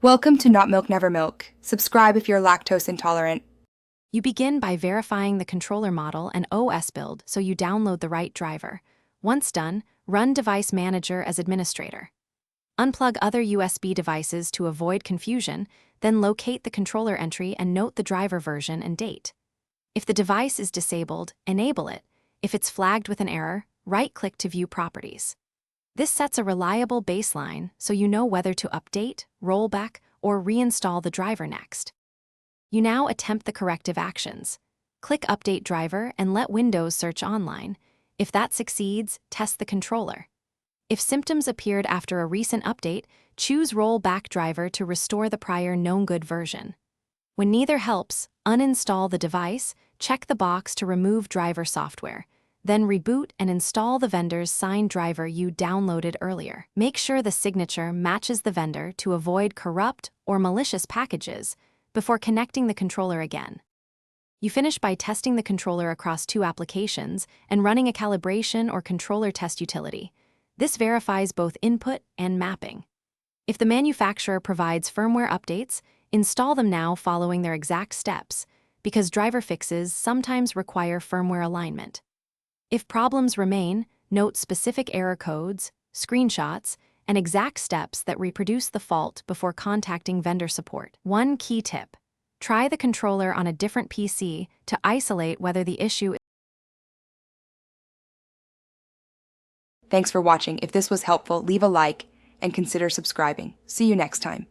Welcome to Not Milk Never Milk. Subscribe if you're lactose intolerant. You begin by verifying the controller model and OS build so you download the right driver. Once done, run Device Manager as administrator. Unplug other USB devices to avoid confusion, then locate the controller entry and note the driver version and date. If the device is disabled, enable it. If it's flagged with an error, right-click to view properties. This sets a reliable baseline so you know whether to update, roll back, or reinstall the driver next. You now attempt the corrective actions. Click Update Driver and let Windows search online. If that succeeds, test the controller. If symptoms appeared after a recent update, choose Roll Back Driver to restore the prior known good version. When neither helps, uninstall the device, check the box to remove driver software. Then reboot and install the vendor's signed driver you downloaded earlier. Make sure the signature matches the vendor to avoid corrupt or malicious packages before connecting the controller again. You finish by testing the controller across 2 applications and running a calibration or controller test utility. This verifies both input and mapping. If the manufacturer provides firmware updates, install them now following their exact steps, because driver fixes sometimes require firmware alignment. If problems remain, note specific error codes, screenshots, and exact steps that reproduce the fault before contacting vendor support. One key tip: try the controller on a different PC to isolate whether the issue is. Thanks for watching. If this was helpful, leave a like and consider subscribing. See you next time.